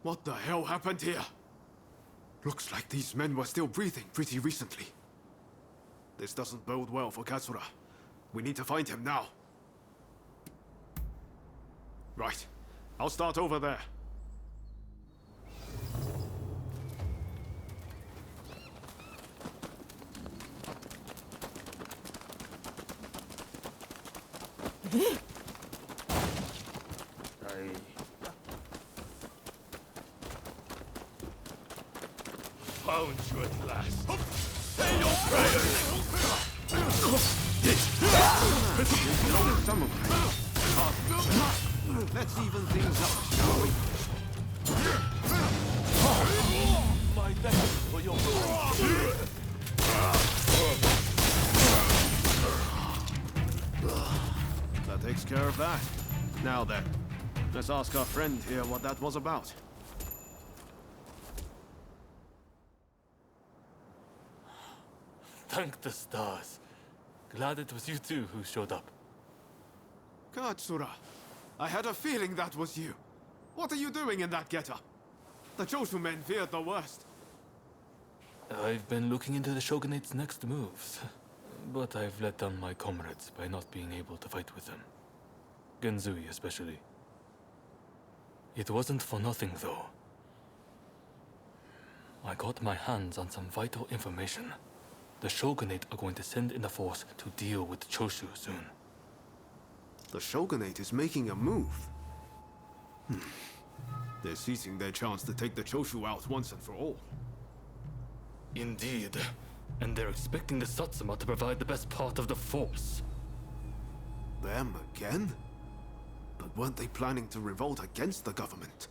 What the hell happened here? Looks like these men were still breathing pretty recently. This doesn't bode well for Katsura. We need to find him now. Right. I'll start over there. Found you at last. Say your prayers! Let's even things up, shall we? My thanks for your That takes care of that. Now then, let's ask our friend here what that was about. Thank the stars. Glad it was you two who showed up. Katsura, I had a feeling that was you. What are you doing in that getup? The Choshu men feared the worst. I've been looking into the Shogunate's next moves, but I've let down my comrades by not being able to fight with them. Genzui especially. It wasn't for nothing though. I got my hands on some vital information. The Shogunate are going to send in a force to deal with the Choshu soon. The Shogunate is making a move. They're seizing their chance to take the Choshu out once and for all. Indeed. And they're expecting the Satsuma to provide the best part of the force. Them again? But weren't they planning to revolt against the government?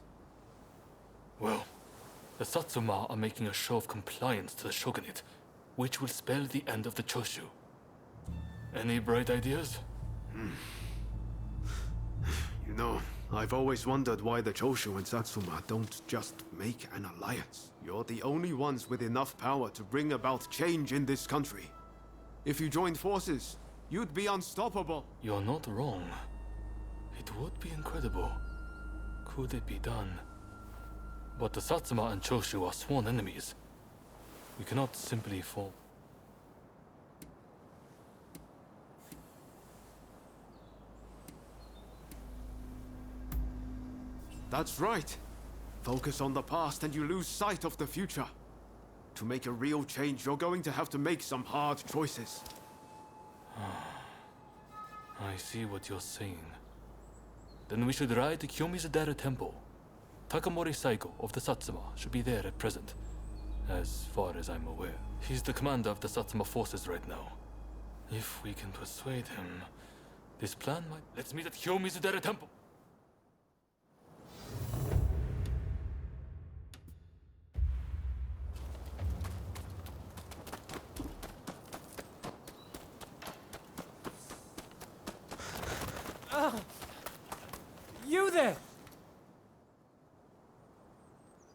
Well, the Satsuma are making a show of compliance to the Shogunate, which will spell the end of the Choshu. Any bright ideas? You know, I've always wondered why the Choshu and Satsuma don't just make an alliance. You're the only ones with enough power to bring about change in this country. If you joined forces, you'd be unstoppable. You're not wrong. It would be incredible. Could it be done? But the Satsuma and Choshu are sworn enemies. We cannot simply fall. That's right. Focus on the past and you lose sight of the future. To make a real change, you're going to have to make some hard choices. I see what you're saying. Then we should ride to Kyomizudera Temple. Takamori Saigo of the Satsuma should be there at present, as far as I'm aware. He's the commander of the Satsuma forces right now. If we can persuade him, this plan might... Let's meet at Kyomizudera Temple! You there!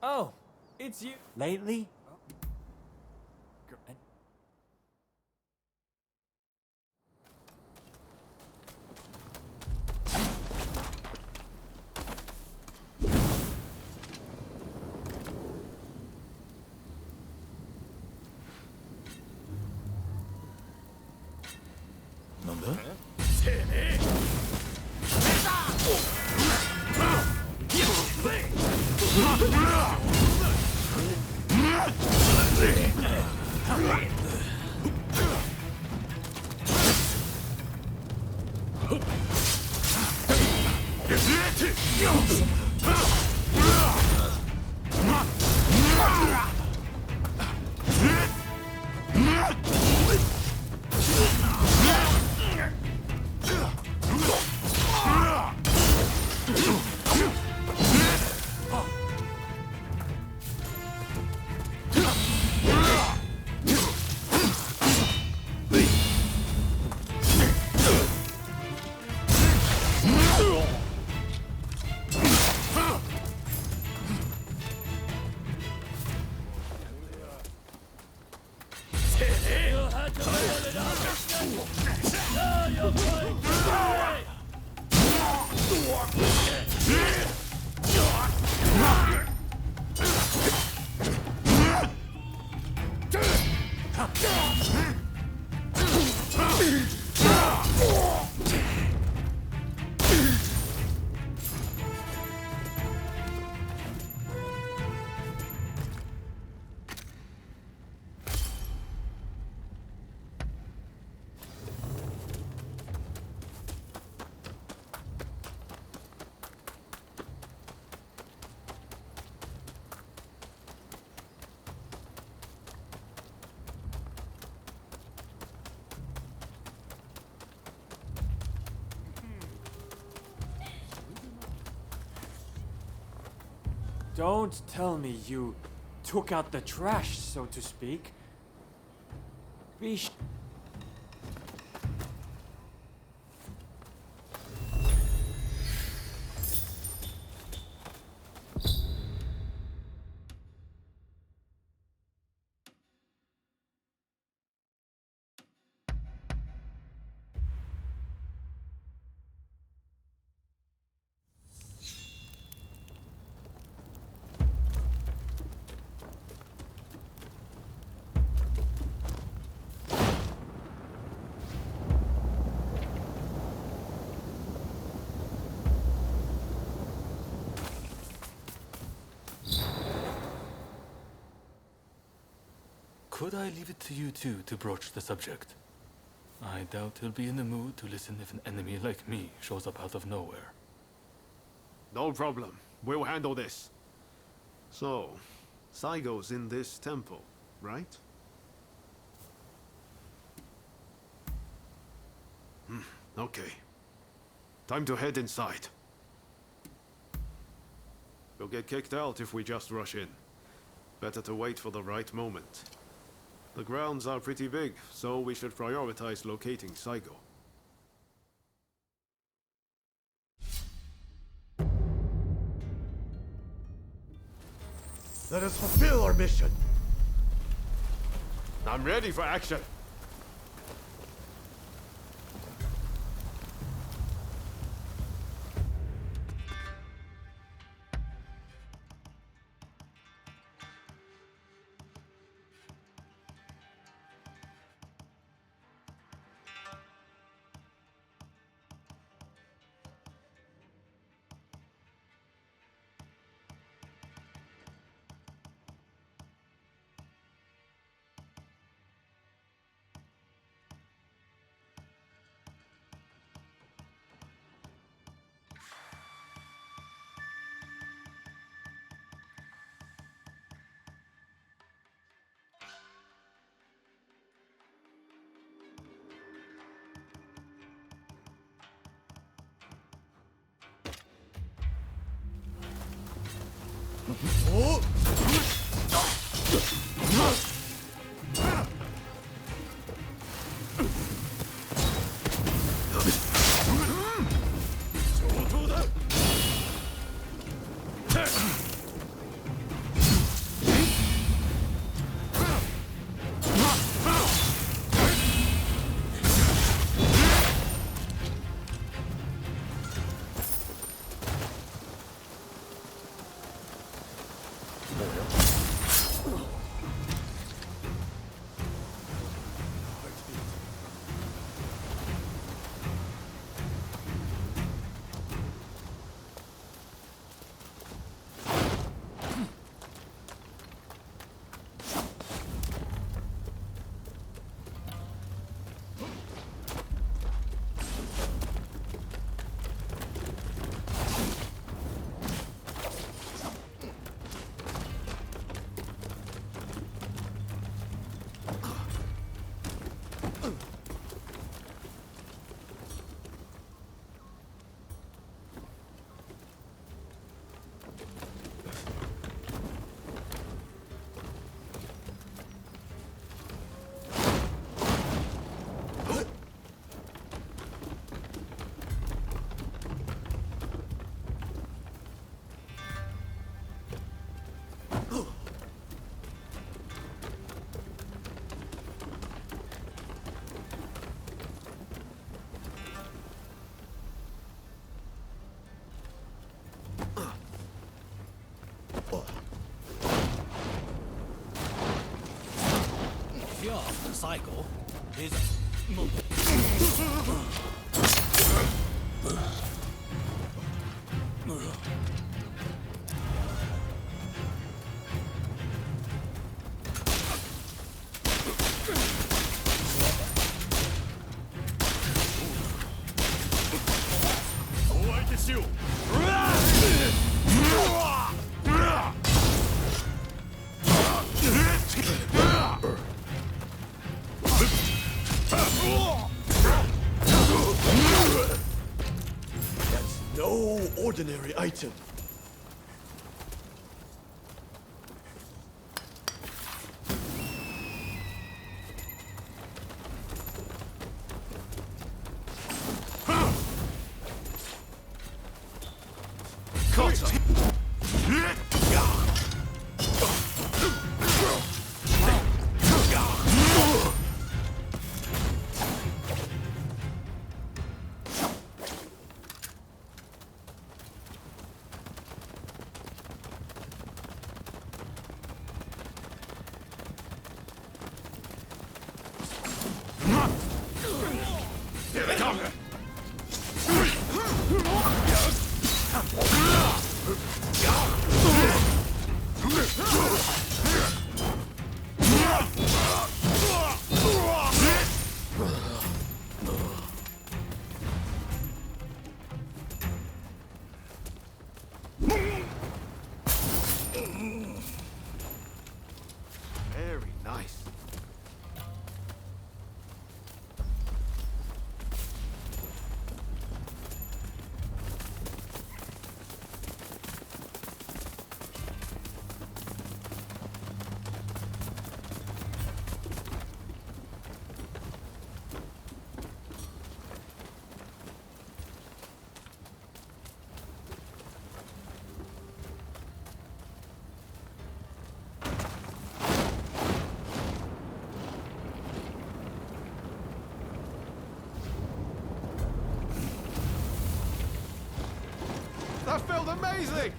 Oh, it's you. Lately? Don't tell me you took out the trash, so to speak. Be sh- Could I leave it to you two to broach the subject? I doubt he'll be in the mood to listen if an enemy like me shows up out of nowhere. No problem. We'll handle this. So, Saigo's in this temple, right? Okay. Time to head inside. We'll get kicked out if we just rush in. Better to wait for the right moment. The grounds are pretty big, so we should prioritize locating Saigo. Let us fulfill our mission. I'm ready for action! The cycle is That's no ordinary item. Very nice. That felt amazing!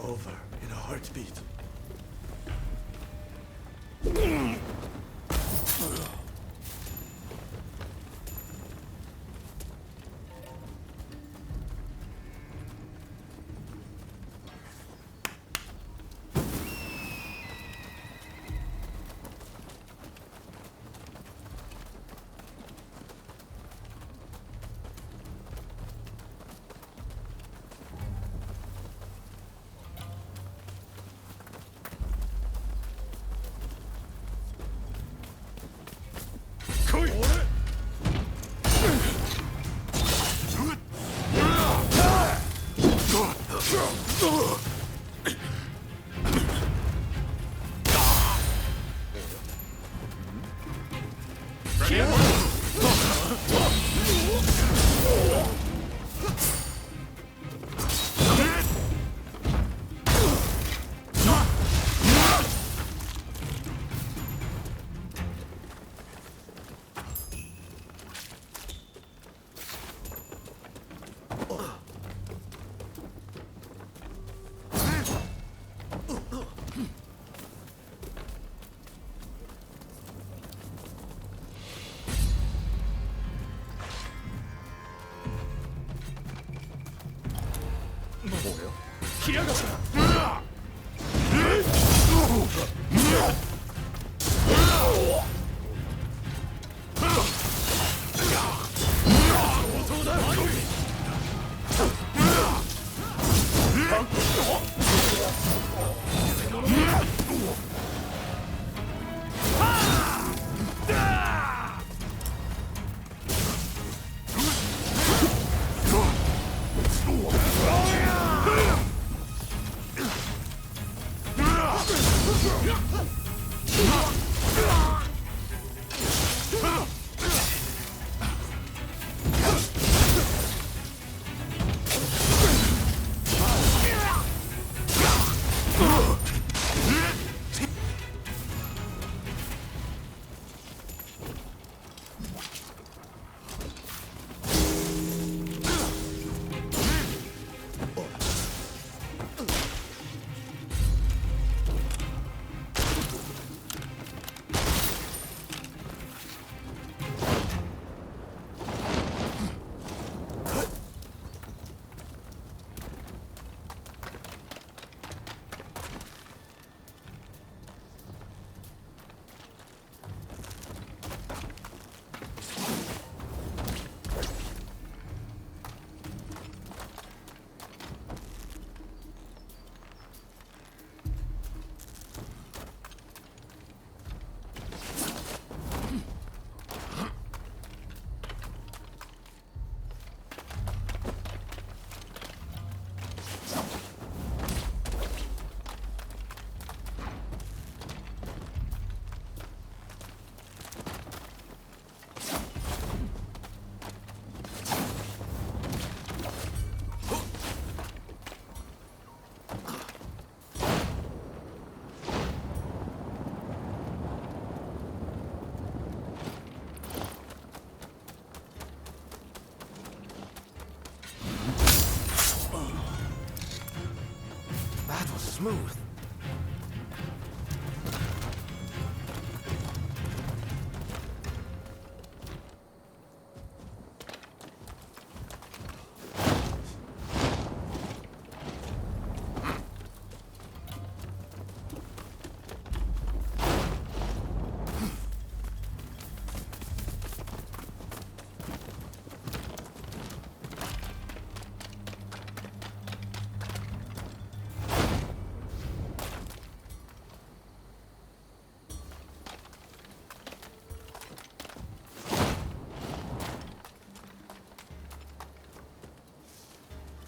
Over in a heartbeat.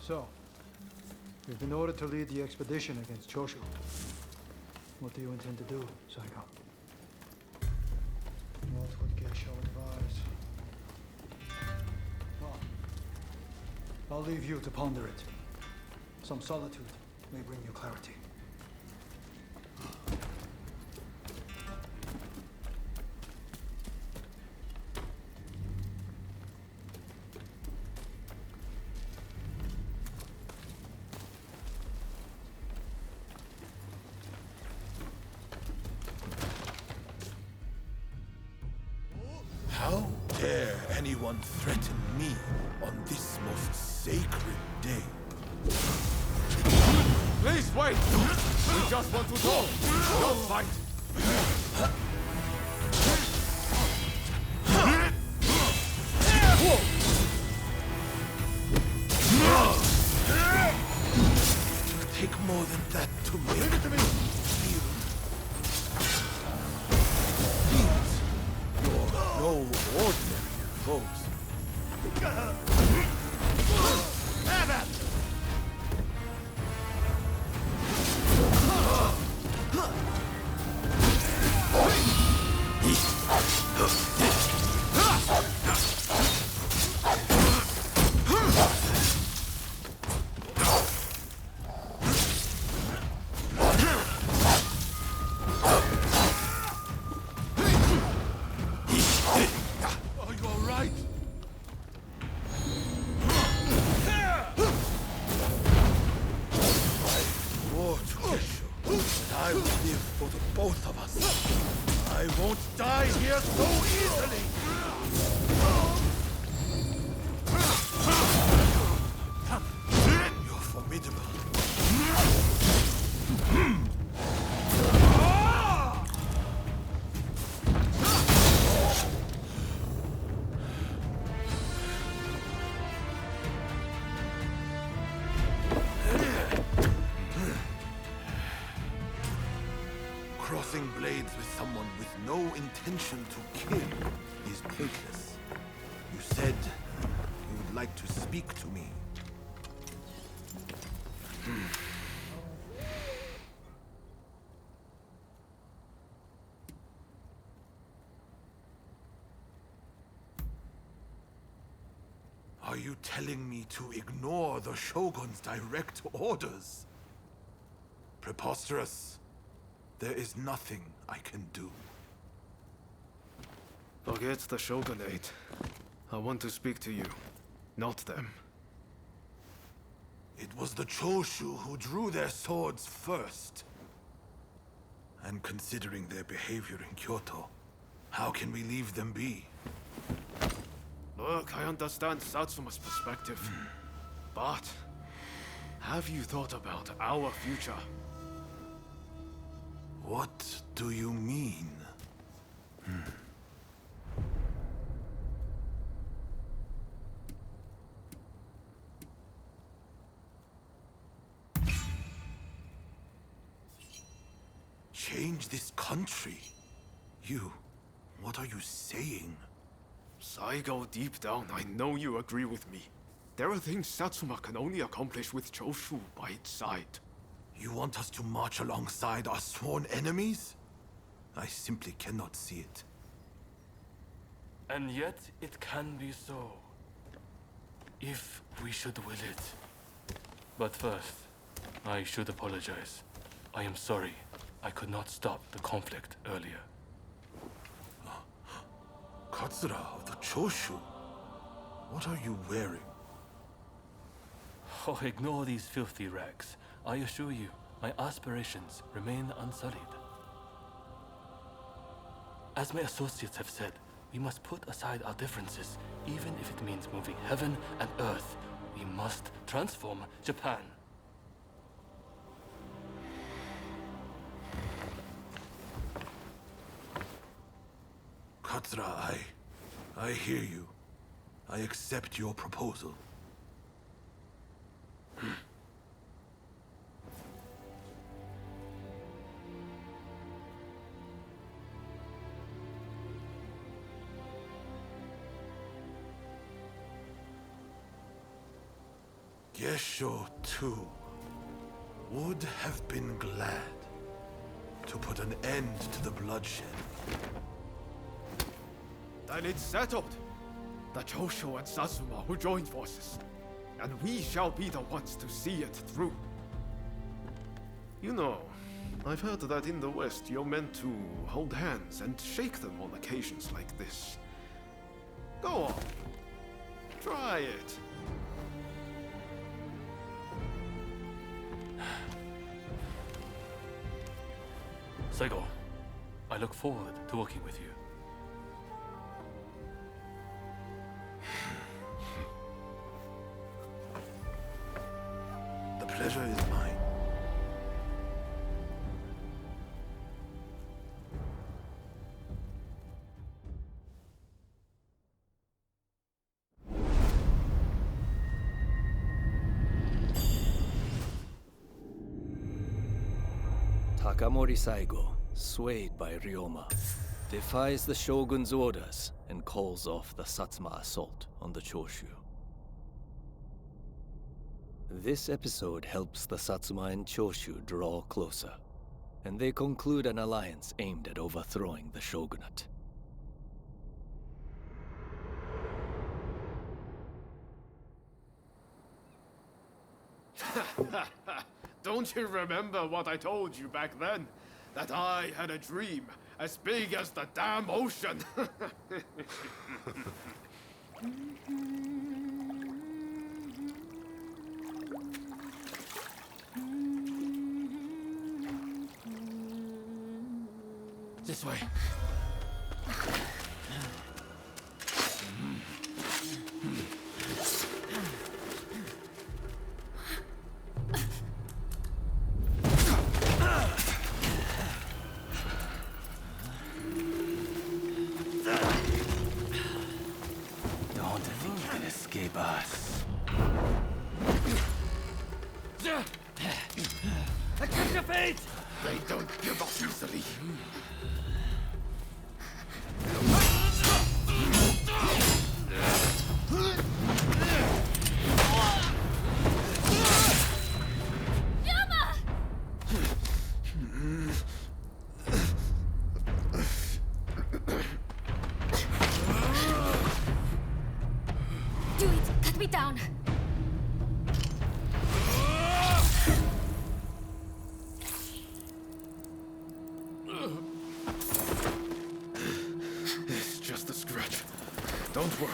So, you've been ordered to lead the expedition against Choshu. What do you intend to do, Saigo? What would Geisha advise? Well, I'll leave you to ponder it. Some solitude may bring you clarity. How dare anyone threaten me on this most sacred day? Please wait! We just want to talk, not fight! Take more than that to make it to me. Feel. These, you're no ordinary foes. Are you all right? War to Kesho, but I will live for the both of us. I won't die here so easily! You're formidable. Crossing blades with someone with no intention to kill is pointless. You said you would like to speak to me. Are you telling me to ignore the Shogun's direct orders? Preposterous. There is nothing I can do. Forget the Shogunate. I want to speak to you, not them. It was the Choshu who drew their swords first. And considering their behavior in Kyoto, how can we leave them be? Look, I understand Satsuma's perspective. But have you thought about our future? What do you mean? Change this country? What are you saying? Saigo, deep down, I know you agree with me. There are things Satsuma can only accomplish with Choshu by its side. You want us to march alongside our sworn enemies? I simply cannot see it. And yet it can be so, if we should will it. But first, I should apologize. I am sorry I could not stop the conflict earlier. Katsura of the Choshu? What are you wearing? Oh, ignore these filthy rags. I assure you, my aspirations remain unsullied. As my associates have said, we must put aside our differences, even if it means moving heaven and earth. We must transform Japan. Katsura, I hear you. I accept your proposal. Yesho, too, would have been glad to put an end to the bloodshed. Then it's settled. The Choshu and Satsuma will join forces, and we shall be the ones to see it through. You know, I've heard that in the West you're meant to hold hands and shake them on occasions like this. Go on. Try it. Saigo, I look forward to working with you. The pleasure is mine. Takamori Saigo, swayed by Ryoma, defies the shogun's orders and calls off the Satsuma assault on the Choshu. This episode helps the Satsuma and Choshu draw closer, and they conclude an alliance aimed at overthrowing the shogunate. Don't you remember what I told you back then? That I had a dream as big as the damn ocean. This way. Don't think you can escape us. Accept your fate! They don't give up easily. Do it! Cut me down! It's just a scratch. Don't worry.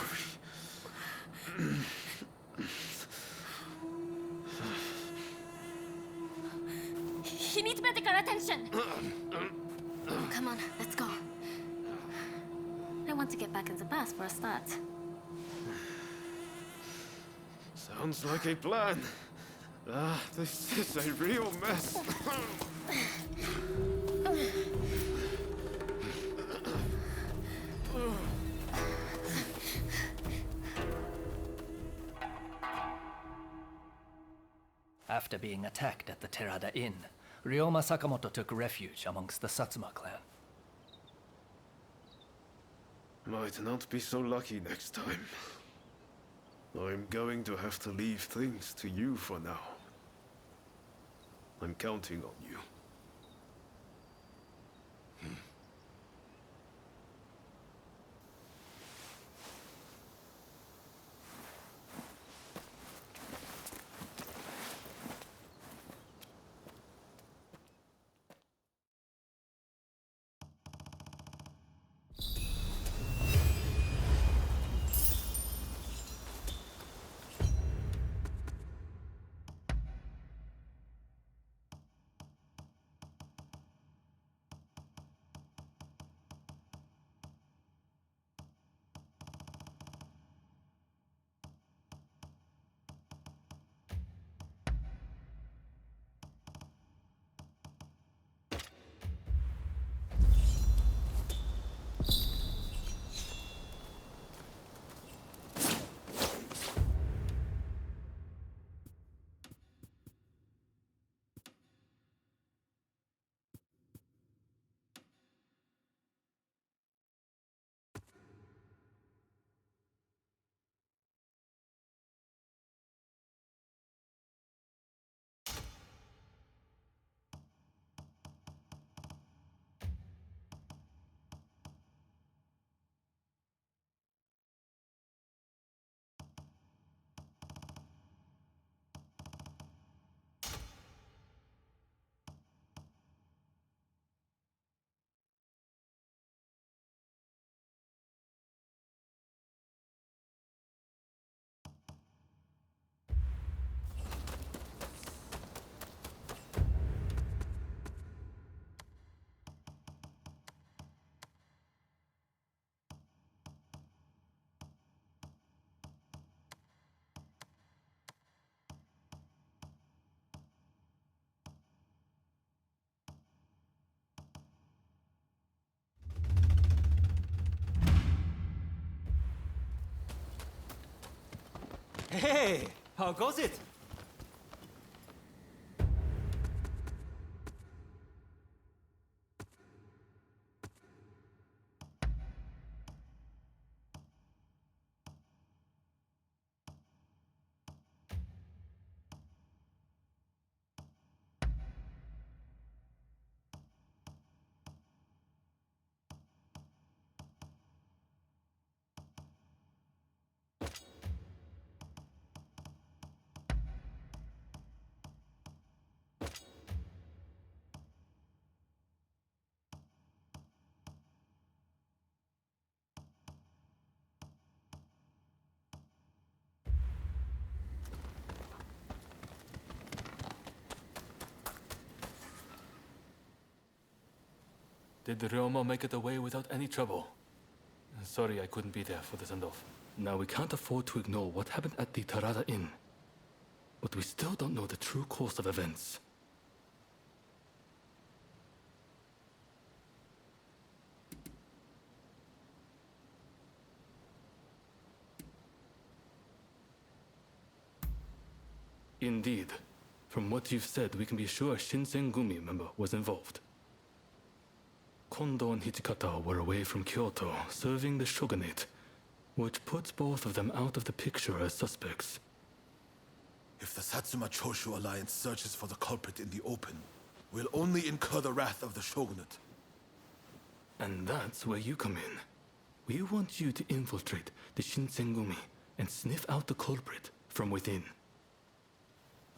He needs medical attention! Come on, let's go. I want to get back in the bus for a start. Sounds like a plan. This is a real mess. After being attacked at the Terada Inn, Ryoma Sakamoto took refuge amongst the Satsuma clan. Might not be so lucky next time. I'm going to have to leave things to you for now. I'm counting on you. Hey, how goes it? Did Ryoma make it away without any trouble? Sorry I couldn't be there for the send-off. Now we can't afford to ignore what happened at the Tarada Inn. But we still don't know the true course of events. Indeed. From what you've said, we can be sure a Shinsengumi member was involved. Kondo and Hijikata were away from Kyoto, serving the shogunate, which puts both of them out of the picture as suspects. If the Satsuma-Choshu alliance searches for the culprit in the open, we'll only incur the wrath of the shogunate. And that's where you come in. We want you to infiltrate the Shinsengumi and sniff out the culprit from within.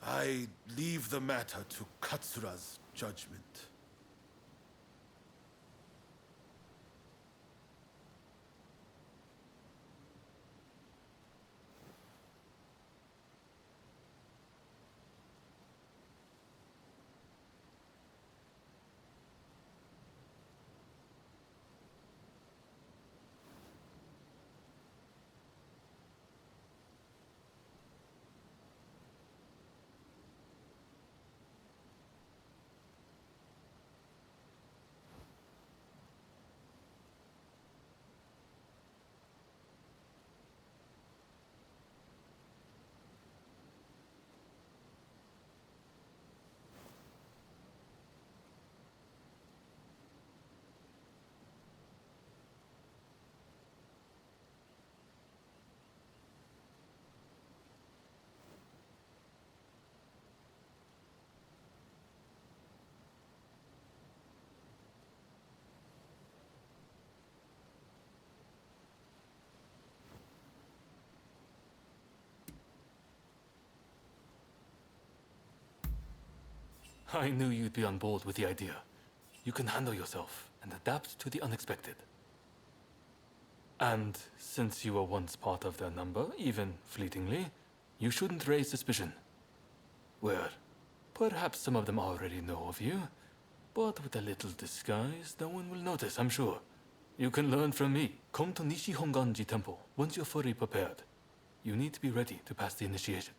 I leave the matter to Katsura's judgment. I knew you'd be on board with the idea. You can handle yourself and adapt to the unexpected. And since you were once part of their number, even fleetingly, you shouldn't raise suspicion. Well, perhaps some of them already know of you, but with a little disguise, no one will notice, I'm sure. You can learn from me. Come to Nishi Honganji Temple once you're fully prepared. You need to be ready to pass the initiation.